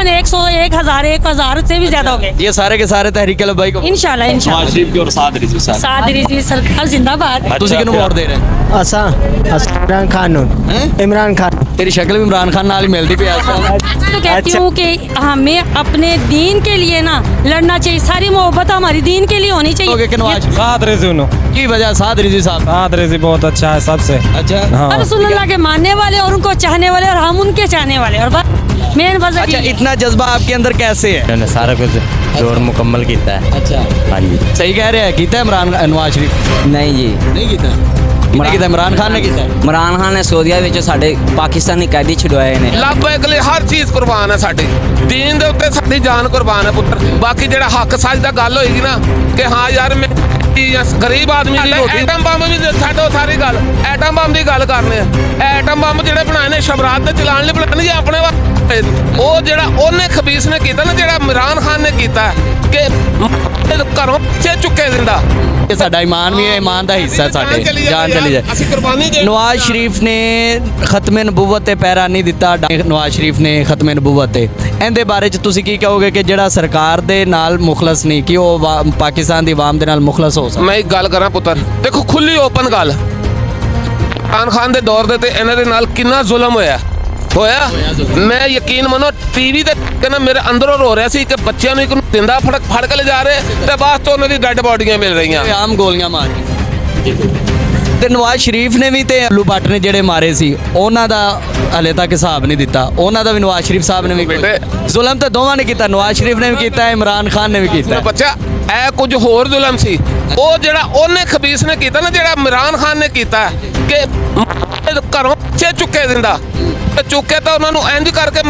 तकरीबन 100 1000 से भी ज्यादा हो गए ये सारे के ਸਾਰੇ तहरीक लब्बैक को इंशाल्लाह नवाज इंशाल्लाह। शरीफ की और साद रिजवी साहब साद रिजवी सरकार जिंदाबाद। ਤੁਸੀਂ ਕਿਹਨੂੰ ਵੋਟ ਦੇ ਰਹੇ असा इमरान खान हैं? इमरान खान तेरी शक्ल भी इमरान खान नाल ही मिलती पई आजकल तो कहती अच्छा। हूँ कि हमें अपने दीन के लिए ना लड़ना चाहिए, सारी मोहब्बत हमारी दीन के लिए होनी हो गए कि चाहिए। नवाज साद रिजवी की वजह साद रिजवी साहब साद रिजवी बहुत अच्छा है सबसे। अच्छा हाँ रसूलुल्लाह के मानने वाले और उनको चाहने वाले और हम उनके चाहने वाले, और बस मेन बस अच्छा इतना जज्बा आपके अंदर कैसे है उन्होंने सारा कुछ जोड़ मुकम्मल किया है। अच्छा हाँ जी। सही कह रहे हैं कीता है इमरान नवाज शरीफ नहीं जी, नहीं कीता किहने कीता इमरान खान ने कीता ਇਮਰਾਨ ਖਾਨ ਨੇ ਸਊਦੀਆ ਵਿੱਚ ਸਾਡੇ ਪਾਕਿਸਤਾਨੀ ਕੈਦੀ ਛੁਡਵਾਏ ਨੇ। ਲੱਭੇਕ ਲਈ ਹਰ ਚੀਜ਼ ਕੁਰਬਾਨ ਹੈ ਸਾਡੀ ਦੀਨ ਦੇ ਉੱਤੇ ਸਾਡੀ ਜਾਨ ਕੁਰਬਾਨ ਹੈ ਪੁੱਤਰ। ਬਾਕੀ ਜਿਹੜਾ ਹੱਕ ਸੱਚ ਦਾ ਗੱਲ ਹੋਏਗੀ ਨਾ ਕਿ ਹਾਂ ਯਾਰ ਮੈਂ ਗਰੀਬ ਆਦਮੀ ਦੀ ਰੋਟੀ ਐਟਮ ਬੰਬ ਵੀ ਛੱਡੋ ਸਾਰੀ ਗੱਲ ਐਟਮ ਬੰਬ ਦੀ ਗੱਲ ਕਰਨੇ ਆ। ਐਟਮ ਬੰਬ ਜਿਹੜੇ ਬਣਾਏ ਨੇ ਸ਼ਬਰਾਤ ਦੇ ਚਲਾਣ ਲਈ ਬਣਾਉਣਗੇ ਆਪਣੇ ਉਹ ਜਿਹੜਾ ਉਹਨੇ ਖਬੀਸ ਨੇ ਕੀਤਾ ਨਾ ਜਿਹੜਾ ਇਮਰਾਨ ਖਾਨ ਨੇ ਕੀਤਾ ਕਿ ਘਰੋਂ ਪਿੱਛੇ ਚੁੱਕੇ ਦਿੰਦਾ ਇਹ ਸਾਡਾ ਈਮਾਨ ਵੀ ਹੈ ਈਮਾਨ ਦਾ ਹਿੱਸਾ ਸਾਡੇ ਜਾਨ ਚਲੀ ਜਾਏ ਅਸੀਂ ਕੁਰਬਾਨੀ ਦੇ ਨਵਾਜ਼ ਸ਼ਰੀਫ ਨੇ ਖਤਮੇ ਨਬੂਵਤ ਤੇ ਪੈਰਾ ਨਹੀਂ ਦਿੱਤਾ ਨਵਾਜ਼ ਸ਼ਰੀਫ ਨੇ ਖਤਮੇ ਨਬੂਵਤ ਤੇ ਇਹਦੇ ਬਾਰੇ ਚ ਤੁਸੀਂ ਕੀ ਕਹੋਗੇ ਕਿ ਜਿਹੜਾ ਸਰਕਾਰ ਦੇ ਨਾਲ ਮੁਖਲਸ ਨਹੀਂ ਕਿ ਉਹ ਪਾਕਿਸਤਾਨ ਦੀ ਆਵਾਮ ਦੇ ਨਾਲ ਮੁਖਲਸ ਹੋ ਸਕਦਾ ਮੈਂ ਇੱਕ ਗੱਲ ਕਰਾਂ ਪੁੱਤਰ ਦੇਖੋ ਖੁੱਲੀ ਓਪਨ ਗੱਲ ਇਮਰਾਨ ਖਾਨ ਦੇ ਦੌਰ ਦੇ ਤੇ ਇਹਨਾਂ ਦੇ ਨਾਲ ਕਿੰਨਾ ਜ਼ੁਲਮ ਹੋਇਆ ਮੈਂ ਯਕੀਨ ਮੰਨੋ ਟੀਵੀ ਤੇ ਕਹਿੰਦਾ ਮੇਰੇ ਅੰਦਰੋਂ ਰੋ ਰਿਹਾ ਸੀ ਕਿ ਬੱਚਿਆਂ ਨੂੰ ਇੱਕ ਨੂੰ ਜਿੰਦਾ ਫੜ ਕੇ ਲੈ ਜਾ ਰਹੇ ਤੇ ਬਾਅਦ ਤੋਂ ਉਹਨਾਂ ਦੀ ਡੈੱਡ ਬਾਡੀਆਂ ਮਿਲ ਰਹੀਆਂ ਆਮ ਗੋਲੀਆਂ ਮਾਰ ਤੇ ਨਵਾਜ਼ ਸ਼ਰੀਫ ਨੇ ਵੀ ਤੇ ਆਲੂ ਭੱਟ ਨੇ ਜਿਹੜੇ ਮਾਰੇ ਸੀ ਉਹਨਾਂ ਦਾ ਹਲੇ ਤੱਕ ਹਿਸਾਬ ਨਹੀਂ ਦਿੱਤਾ ਉਹਨਾਂ ਦਾ ਵੀ ਨਵਾਜ਼ ਸ਼ਰੀਫ ਸਾਹਿਬ ਨੇ ਵੀ ਜ਼ੁਲਮ ਤਾਂ ਦੋਵਾਂ ਨੇ ਕੀਤਾ ਨਵਾਜ਼ ਸ਼ਰੀਫ ਨੇ ਵੀ ਕੀਤਾ ਇਮਰਾਨ ਖਾਨ ਨੇ ਵੀ ਕੀਤਾ ਬੱਚਾ ਇਹ ਕੁਝ ਹੋਰ ਜ਼ੁਲਮ ਸੀ ਉਹ ਜਿਹੜਾ ਉਹਨੇ ਖਬੀਸ ਨੇ ਕੀਤਾ ਨਾ ਜਿਹੜਾ ਇਮਰਾਨ ਖਾਨ ਨੇ ਕੀਤਾ ਕਿ ਘਰੋਂ ਪਿੱਛੇ ਚੁੱਕੇ ਦਿੰਦਾ ਚੁੱਕੇ ਤਾਂ ਉਹਨਾਂ ਨੂੰ ਇੰਜ ਕਰਕੇ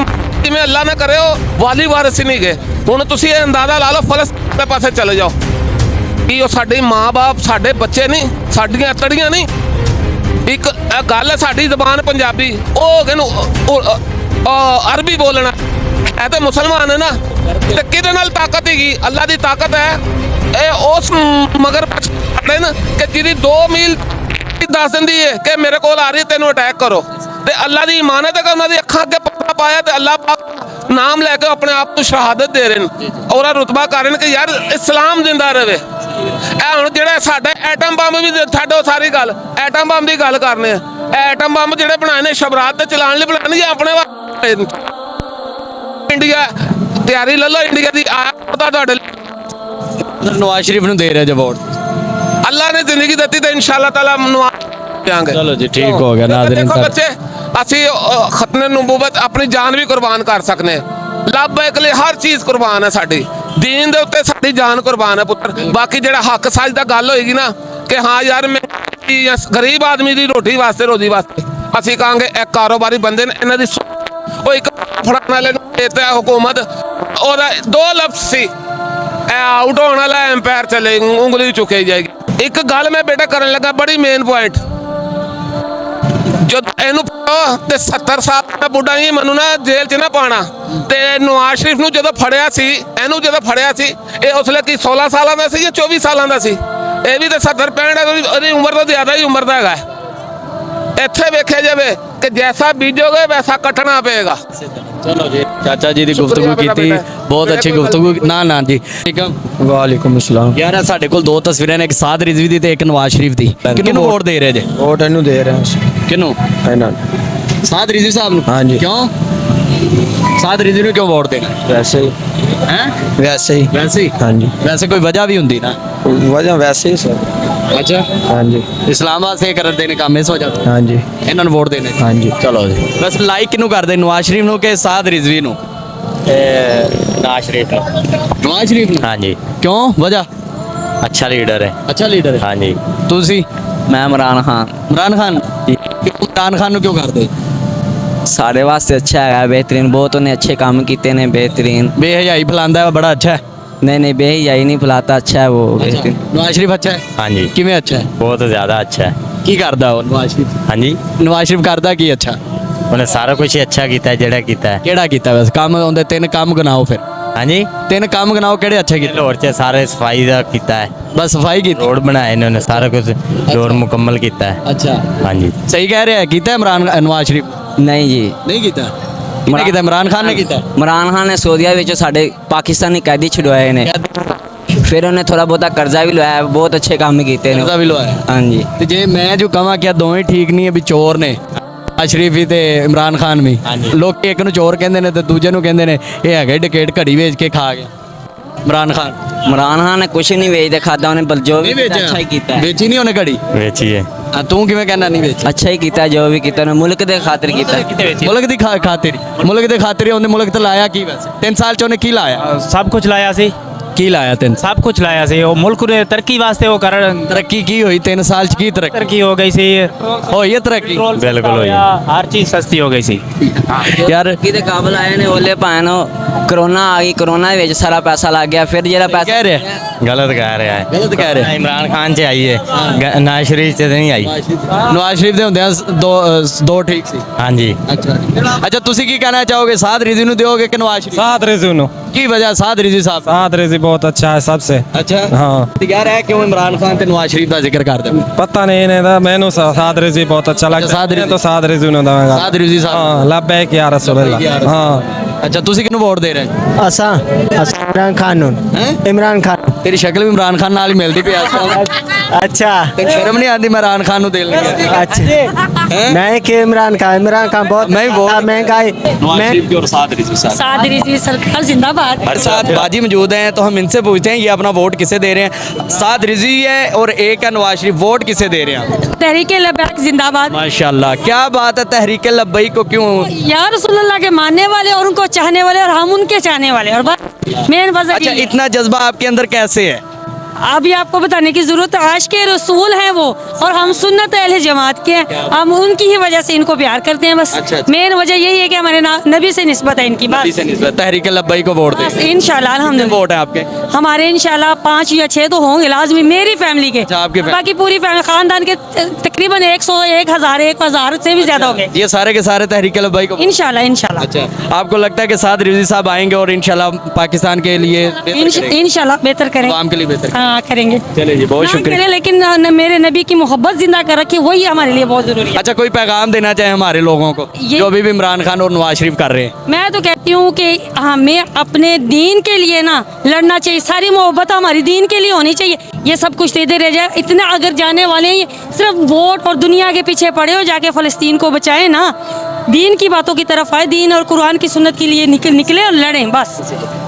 ਜਿਵੇਂ ਅੱਲਾ ਨਾ ਕਰੇ ਉਹ ਵਾਲੀ ਵਾਰਿਸ ਨਹੀਂ ਗਏ। ਹੁਣ ਤੁਸੀਂ ਇਹ ਅੰਦਾਜ਼ਾ ਲਾ ਲਓ ਫਲਸਤੀਨ ਦੇ ਪਾਸੇ ਚਲੇ ਜਾਓ ਕਿ ਉਹ ਸਾਡੇ ਮਾਂ-ਬਾਪ ਸਾਡੇ ਬੱਚੇ ਨਹੀਂ ਸਾਡੀਆਂ ਤੜੀਆਂ ਨਹੀਂ ਇੱਕ ਇਹ ਗੱਲ ਹੈ ਸਾਡੀ ਜ਼ਬਾਨ ਪੰਜਾਬੀ ਉਹ ਕਿਹਨੂੰ ਅਰਬੀ ਬੋਲਣਾ ਇਹ ਤਾਂ ਮੁਸਲਮਾਨ ਹੈ ਨਾ ਤੇ ਕਿਹਦੇ ਨਾਲ ਤਾਕਤ ਹੈਗੀ ਅੱਲਾ ਦੀ ਤਾਕਤ ਹੈ ਇਹ ਉਸ ਮਗਰ ਪਛਾੜੇ ਨਾ ਕਿ ਜਿਹਦੀ 2 ਮੀਲ ਦੱਸ ਦਿੰਦੀ ਹੈ ਕਿ ਮੇਰੇ ਕੋਲ ਆ ਰਹੀ ਤੈਨੂੰ ਅਟੈਕ ਕਰੋ ਤੇ ਅੱਲਾ ਦੀ ਇਮਾਨਤ ਹੈ ਕਿ ਉਹਨਾਂ ਦੀ ਅੱਖਾਂ ਅੱਗੇ ਪੱਤਾ ਪਾਇਆ ਤੇ ਅੱਲਾ ਪਾਕ ਨਾਮ ਲੈ ਕੇ ਆਪਣੇ ਆਪ ਨੂੰ ਸ਼ਹਾਦਤ ਦੇ ਰਹੇ ਨੇ ਔਰ ਰੁਤਬਾ ਕਰ ਰਹੇ ਨੇ ਕਿ ਯਾਰ ਇਸਲਾਮ ਜਿੰਦਾ ਰਹੇ। ਇਹ ਹੁਣ ਜਿਹੜਾ ਸਾਡਾ ਐਟਮ ਬੰਬ ਵੀ ਛੱਡੋ ਸਾਰੀ ਗੱਲ ਐਟਮ ਬੰਬ ਦੀ ਗੱਲ ਕਰਨੇ ਆ ਐਟਮ ਬੰਬ ਜਿਹੜੇ ਬਣਾਏ ਨੇ ਸ਼ਬਰਾਤ ਤੇ ਚਲਾਣ ਲਈ ਬਣਾਉਣਗੇ ਆਪਣੇ ਇੰਡੀਆ ਤਿਆਰੀ ਲੈ ਲਓ ਇੰਡੀਆ ਦੀ ਪਤਾ ਤੁਹਾਡੇ ਨਵਾਜ਼ ਸ਼ਰੀਫ ਨੂੰ ਦੇ ਰਿਹਾ ਜੇ ਵੋਟ ਅੱਲਾ ਨੇ ਜ਼ਿੰਦਗੀ ਦਿੱਤੀ ਤੇ ਇਨਸ਼ਾਅੱਲਾ ਤਾਲਾ ਨਵਾਜ਼ ਦੇਾਂਗੇ। ਚਲੋ ਜੀ ਠੀਕ ਹੋ ਗਿਆ ਨਾਜ਼ਰੀਨ ਦੇਖੋ ਬੱਚੇ ਅਸੀਂ ਖਤਮੇ ਨਬੂਵਤ ਆਪਣੀ ਜਾਨ ਵੀ ਕੁਰਬਾਨ ਕਰ ਸਕਨੇ ਲੱਭੇਕ ਲਈ ਹਰ ਚੀਜ਼ ਕੁਰਬਾਨ ਹੈ ਸਾਡੀ ਦੀਨ ਦੇ ਉੱਤੇ ਸਾਡੀ ਜਾਨ ਕੁਰਬਾਨ ਹੈ ਪੁੱਤਰ। ਬਾਕੀ ਜਿਹੜਾ ਹੱਕ ਸੱਚ ਦਾ ਗੱਲ ਹੋਏਗੀ ਨਾ ਕਿ ਹਾਂ ਯਾਰ ਮੈਂ ਗਰੀਬ ਆਦਮੀ ਦੀ ਰੋਟੀ ਵਾਸਤੇ ਰੋਜ਼ੀ ਵਾਸਤੇ ਅਸੀਂ ਕਹਾਂਗੇ ਇਹ ਕਾਰੋਬਾਰੀ ਬੰਦੇ ਨੇ ਇਹਨਾਂ ਦੀ ਉਹ ਇੱਕ ਫੜਾਉਣ ਵਾਲੇ ਨੂੰ ਦੇਤਾ ਹੁਕੂਮਤ ਉਹਦਾ 2 ਲਫ਼ਜ਼ ਸੀ ਇਹ ਆਊਟ ਹੋਣ ਵਾਲਾ ਐਮਪਾਇਰ ਚੱਲੇ ਉਂਗਲੀ ਚੁੱਕੀ ਜਾਏਗੀ। ਇੱਕ ਗੱਲ ਮੈਂ ਬੇਟਾ ਕਰਨ ਲੱਗਾ ਬੜੀ ਮੇਨ ਪੁਆਇੰਟ ਜਦ ਇਹਨੂੰ ਤੇ 70 ਸਾਲ ਦਾ ਬੁੱਢਾ ਹੀ ਮੈਨੂੰ ਨਾ ਜੇਲ੍ਹ 'ਚ ਨਾ ਪਾਣਾ ਤੇ ਨਵਾਜ਼ ਸ਼ਰੀਫ ਨੂੰ ਜਦੋਂ ਫੜਿਆ ਸੀ ਇਹਨੂੰ ਜਦੋਂ ਫੜਿਆ ਸੀ ਇਹ ਉਸ ਵੇਲੇ ਕੀ 16 ਸਾਲਾਂ ਦਾ ਸੀ ਜਾਂ 24 ਸਾਲਾਂ ਦਾ ਸੀ ਇਹ ਵੀ ਤਾਂ 70 65 ਉਹਦੀ ਉਮਰ ਤੋਂ ਜ਼ਿਆਦਾ ਹੀ ਉਮਰ ਦਾ ਹੈਗਾ। ਇੱਥੇ ਵੇਖਿਆ ਜਾਵੇ ਕਿ ਜੈਸਾ ਬੀਜੋਗੇ ਵੈਸਾ ਕੱਟਣਾ ਪਏਗਾ। ਚਲੋ ਜੀ ਚਾਚਾ ਜੀ ਦੀ ਗੁਫ਼ਤਗੂ ਕੀਤੀ ਬਹੁਤ ਅੱਛੀ ਗੁਫ਼ਤਗੂ ਨਾ ਜੀ ਵਾਲੇਕੁਮ ਅਸਲਾਮ। ਯਾਰ ਸਾਡੇ ਕੋਲ 2 ਤਸਵੀਰਾਂ ਨੇ ਇੱਕ ਸਾਦ ਰਿਜ਼ਵੀ ਦੀ ਤੇ ਇੱਕ ਨਵਾਜ਼ ਸ਼ਰੀਫ ਦੀ ਕਿਹਨੂੰ ਵੋਟ ਦੇ ਰਹੇ ਜੇ ਵੋਟ ਇਹਨੂੰ ਦੇ ਰਹੇ ਹਾਂ ਕਿਹਨੂੰ ਇਹਨਾਂ ਸਾਦ ਰਿਜ਼ਵੀ ਸਾਹਿਬ ਨੂੰ ਹਾਂਜੀ। ਕਿਉਂ ਸਾਦ ਰਿਜ਼ਵੀ ਨੂੰ ਕਿਉਂ ਵੋਟ ਦੇਣਾ ਵੈਸੇ ਹੀ ਹੈ ਵੈਸੇ ਹੀ ਵੈਸੇ ਹੀ ਹਾਂਜੀ ਵੈਸੇ ਕੋਈ ਵਜ੍ਹਾ ਵੀ ਹੁੰਦੀ ਨਾ ਵਜ੍ਹਾ ਵੈਸੇ ਹੀ ਸਰ ਅੱਛਾ ਹਾਂਜੀ ਇਸਲਾਮ ਵਾਸਤੇ ਕਰਦੇ ਨੇ ਕੰਮ ਇਸ ਵਜ੍ਹਾ ਤੋਂ ਹਾਂਜੀ ਇਹਨਾਂ ਨੂੰ ਵੋਟ ਦੇਣੇ ਹਾਂਜੀ। ਚਲੋ ਜੀ ਬਸ ਲਾਈਕ ਕਿਹਨੂੰ ਕਰਦੇ ਨਵਾਜ਼ ਸ਼ਰੀਫ ਨੂੰ ਕਿ ਸਾਦ ਰਿਜ਼ਵੀ ਨੂੰ नवाज शरीफ ਨਵਾਜ਼ ਸ਼ਰੀਫ ਨੂੰ हाँ जी ਕਿਉਂ ਵਜ੍ਹਾ अच्छा लीडर है। ਅੱਛਾ ਲੀਡਰ ਹੈ हाँ जी। ਤੁਸੀਂ ਮੈਂ ਇਮਰਾਨ ਖਾਨ ਇਮਰਾਨ ਖਾਨ ਇਮਰਾਨ ਖਾਨ ਨੂੰ ਕਿਉਂ ਕਰਦੇ ਸਾਡੇ ਵਾਸਤੇ ਅੱਛਾ ਹੈਗਾ ਬਿਹਤਰੀਨ ਬਹੁਤ ਉਹਨੇ ਅੱਛੇ ਕੰਮ ਕੀਤੇ ਨੇ ਬਿਹਤਰੀਨ ਬੇਹਯਾਈ ਫਲਾਂਦਾ ਬੜਾ ਅੱਛਾ ਹੈ नहीं नहीं बेहयाई नहीं फुलाता अच्छा है वो बेहतरीन। ਨਵਾਜ਼ ਸ਼ਰੀਫ ਅੱਛਾ ਹੈ हाँ जी ਕਿਵੇਂ ਅੱਛਾ ਹੈ बहुत ज़्यादा अच्छा है। ਕੀ ਕਰਦਾ ਉਹ ਨਵਾਜ਼ ਸ਼ਰੀਫ हाँ जी ਨਵਾਜ਼ ਸ਼ਰੀਫ ਕਰਦਾ ਕੀ ਅੱਛਾ उन्हें सारा कुछ ही अच्छा किया है जेड़ा किया है। ਕਿਹੜਾ ਕੀਤਾ ਵੈਸੇ ਕੰਮ ਉਹਦੇ 3 ਕੰਮ ਗਿਣਾਓ ਫਿਰ हाँ जी 3 ਕੰਮ ਗਿਣਾਓ ਕਿਹੜੇ ਅੱਛੇ ਕੀਤੇ लाहौर से सारे सफाई का किया है ਬਸ ਸਫਾਈ ਕੀਤੀ रोड बनाए इन्होंने सारा कुछ रोड मुकम्मल किया है। ਅੱਛਾ हाँ जी ਸਹੀ ਕਹਿ ਰਿਹਾ ਕੀਤਾ ਇਮਰਾਨ ਨਵਾਜ਼ ਸ਼ਰੀਫ नहीं जी ਨਹੀਂ ਕੀਤਾ ਕਿਹਨੇ ਕੀਤਾ ਇਮਰਾਨ ਖਾਨ ਨੇ ਕੀਤਾ ਇਮਰਾਨ ਖਾਨ ਨੇ ਸਊਦੀਆ ਵਿੱਚੋਂ ਸਾਡੇ ਪਾਕਿਸਤਾਨੀ ਕੈਦੀ ਛੁਡਵਾਏ ਨੇ ਫਿਰ ਉਹਨੇ ਥੋੜਾ ਬਹੁਤਾ ਕਰਜ਼ਾ ਵੀ ਲਵਾਇਆ ਬਹੁਤ ਅੱਛੇ ਕੰਮ ਕੀਤੇ ਨੇ ਉਹਦਾ ਵੀ ਲਵਾਇਆ ਹਾਂਜੀ ਤੇ ਜੇ ਮੈਂ ਜੋ ਕਹਾਂ ਕਿ ਆ ਦੋਵੇਂ ਠੀਕ ਨਹੀਂ ਹੈ ਵੀ ਚੋਰ ਨੇ ਅਸ਼ਰੀਫ ਵੀ ਤੇ ਇਮਰਾਨ ਖਾਨ ਵੀ ਲੋਕ ਇੱਕ ਨੂੰ ਚੋਰ ਕਹਿੰਦੇ ਨੇ ਤੇ ਦੂਜੇ ਨੂੰ ਕਹਿੰਦੇ ਨੇ ਇਹ ਹੈਗਾ ਡਿਕੇਟ ਘੜੀ ਵੇਚ ਕੇ ਖਾ ਗਿਆ ਇਮਰਾਨ ਖਾਨ ਨੇ ਕੁਛ ਨਹੀਂ ਵੇਚਦੇ ਖਾਦਾ ਉਹਨੇ ਬਲ ਜੋ ਵੀ ਨਹੀਂ ਕੀਤਾ ਅੱਛਾ ਹੀ ਕੀਤਾ ਹੈ। ਵੇਚੀ ਨਹੀਂ ਉਹਨੇ ਘੜੀ बेचिए ਤੂੰ ਕਿਵੇਂ ਕਹਿਣਾ ਨਹੀਂ ਵੇਚੀ ਅੱਛਾ ਹੀ ਕੀਤਾ ਜੋ ਵੀ ਕੀਤਾ ਉਹਨੇ ਮੁਲਕ ਦੇ ਖਾਤਰ ਕੀਤਾ ਮੁਲਕ ਦੀ ਖਾਤਰ ਮੁਲਕ ਦੇ ਖਾਤਰ ਹੀ ਉਹਨੇ ਮੁਲਕ ਤੇ ਲਾਇਆ ਕੀ ਵੈਸੇ 3 ਸਾਲ ਚ ਉਹਨੇ ਕੀ ਲਾਇਆ सब कुछ लाया सी ਕੀ ਲਾਇਆ 3 सब कुछ लाया सी वो मुल्क ने तरक्की वास्ते वो कर ਤਰੱਕੀ ਕੀ ਹੋਈ 3 ਸਾਲ ਚ ਕੀ ਤਰੱਕੀ तरक्की हो गई सी ਹੋਈ ਹੈ ਤਰੱਕੀ बिल्कुल हुई। हर चीज सस्ती हो गई सी ਯਾਰ ਕਿਹਦੇ ਕਾਬਲ ਆਏ ਨੇ ਉਹਲੇ ਭਾਣ ਕਰੋਨਾ ਆ ਗਈ ਕਰੋਨਾ ਦੇ ਵਿੱਚ ਸਾਰਾ ਪੈਸਾ ਲੱਗ ਗਿਆ ਫਿਰ ਜਿਹੜਾ ਪੈਸਾ ਕਹਿ ਰਿਹਾ गलत कह रहा है ਗਲਤ ਕਹਿ ਰਿਹਾ इमरान खान से आई है नवाज शरीफ से नहीं आई ਨਵਾਜ਼ ਸ਼ਰੀਫ ਦੇ ਹੁੰਦਿਆਂ ਦੋ ਠੀਕ ਸੀ हाँ जी ਅੱਛਾ ਤੁਸੀਂ ਕੀ ਕਹਿਣਾ ਚਾਹੋਗੇ ਸਾਦ ਰਿਜ਼ੀ ਨੂੰ ਦਿਓਗੇ ਕਿ ਨਵਾਜ਼ ਸ਼ਰੀਫ सात रिजुनो ਕੀ ਵਜ੍ਹਾ ਸਾਦ ਰਿਜ਼ੀ ਸਾਹਿਬ सात रिजी बहुत अच्छा है सबसे ਅੱਛਾ हाँ ਤੇ ਯਾਰ ਇਹ ਕਿਉਂ ਇਮਰਾਨ ਖਾਨ ਤੇ ਨਵਾਜ਼ ਸ਼ਰੀਫ ਦਾ ਜ਼ਿਕਰ ਕਰਦੇ ਹੋ पता नहीं इन्हें था मैंने सात रिजी बहुत अच्छा लगता सात है रिजी। तो सात रिजुनो दूंगा सात रिजी साहब। हाँ लब्बैक या रसूल अल्लाह हाँ ਅੱਛਾ ਤੁਸੀਂ ਕਿਹਨੂੰ ਵੋਟ ਦੇ ਰਹੇ ਹੋ असा इमरान खान हैं? इमरान खान ਤੇਰੀ ਸ਼ਕਲ ਵੀ ਇਮਰਾਨ ਖਾਨ ਨਾਲ ਹੀ ਮਿਲਦੀ ਪਈ ਅੱਜ अच्छा ਤੈਨੂੰ ਸ਼ਰਮ ਨਹੀਂ ਆਉਂਦੀ ਇਮਰਾਨ ਖਾਨ ਨੂੰ ਦੇਣ ਲੱਗੇ अच्छा नहीं कि इमरान खान बहुत मैं भी बहुत- महंगाई मैं की और साद रिजी साहब साद रिजवी सरकार जिंदाबाद हर साथ बाजी मौजूद हैं तो हम इनसे पूछते हैं ये अपना वोट किसे दे रहे हैं साद रिजी है और एक है नवाज शरीफ वोट किसे दे रहे हैं तहरीक लब्बैक जिंदाबाद माशाल्लाह क्या बात है तहरीक लब्बई को क्यों या रसूलुल्लाह के मानने वाले और उनको चाहने वाले और हम उनके चाहने वाले और बस मेन वजह अच्छा यही है। इतना जज्बा आपके अंदर कैसे है अभी आपको बताने की जरूरत है आश के रसूल हैं वो और हम सुन्नत अहले जमात के हैं हम उनकी ही वजह से इनको प्यार करते हैं बस अच्छा, अच्छा। मेन वजह यही है कि हमारे नबी से निस्बत है इनकी नबी बस से निस्बत तहरीक लब्बई को वोट बस दें इंशाल्लाह अल्हम्दुलिल्लाह वोट है आपके हमारे इंशाल्लाह 5 या 6 तो होंगे लाजमी मेरी फैमिली के अच्छा, आपकी फैमिली। बाकी पूरी फैमिली खानदान के तकरीबन 100 1000 से भी ज्यादा हो गए ये सारे के सारे तहरीक लब्बई को इंशाल्लाह इंशाल्लाह अच्छा आपको लगता है कि साद रिजी साहब आएंगे और इंशाल्लाह पाकिस्तान के लिए बेहतर करेंगे? इंशाल्लाह बेहतर करें आवाम के लिए बेहतर हाँ करेंगे चलिए जी बहुत ना शुक्रिया करें, लेकिन मेरे नबी की मोहब्बत जिंदा कर रखी वही हमारे लिए बहुत जरूरी है अच्छा कोई पैगाम देना चाहे हमारे लोगों को ये- जो अभी भी इमरान खान और नवाज शरीफ कर रहे हैं मैं तो कहती हूँ कि हमें अपने दीन के लिए ना लड़ना चाहिए सारी मोहब्बत हमारी दीन के लिए होनी चाहिए ये सब कुछ देते रह जाए इतना अगर जाने वाले हैं ये सिर्फ वोट और दुनिया के पीछे पड़े हो जाके फ़लस्तीन को बचाए ना दीन की बातों की तरफ आए दीन और कुरान की सुन्नत के लिए निकले और लड़ें बस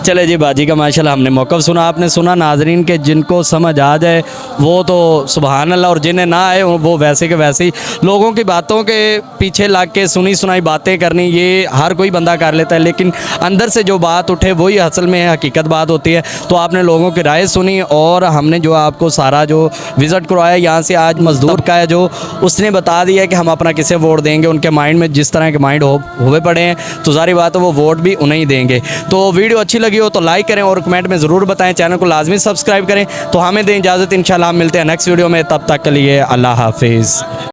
चले जी बाजी का माशाल्लाह हमने मौक़िफ़ सुना आपने सुना नाजरीन के जिनको समझ आ जाए वो तो सुबहान अल्लाह और जिन्हें ना आए वो वैसे के वैसे ही लोगों की बातों के पीछे लग के सुनी सुनाई बातें करनी ये हर कोई बंदा कर लेता है लेकिन अंदर से जो बात उठे वही असल में हकीकत बात होती है तो आपने लोगों की राय सुनी और हमने जो आपको सारा जो विज़िट करवाया यहाँ से आज मज़दूर का है जो उसने बता दिया कि हम अपना किसे वोट देंगे उनके माइंड में जिस तरह के माइंड हुए पड़े हैं तो सारी बात है वो वोट भी उन्हें ही देंगे तो वीडियो अच्छी लगी हो तो लाइक करें और कमेंट में ज़रूर बताएं चैनल को लाजमी सब्सक्राइब करें तो हमें दें इजाज़त इंशाल्लाह हम मिलते हैं नेक्स्ट वीडियो में तब तक के लिए अल्लाह हाफिज़।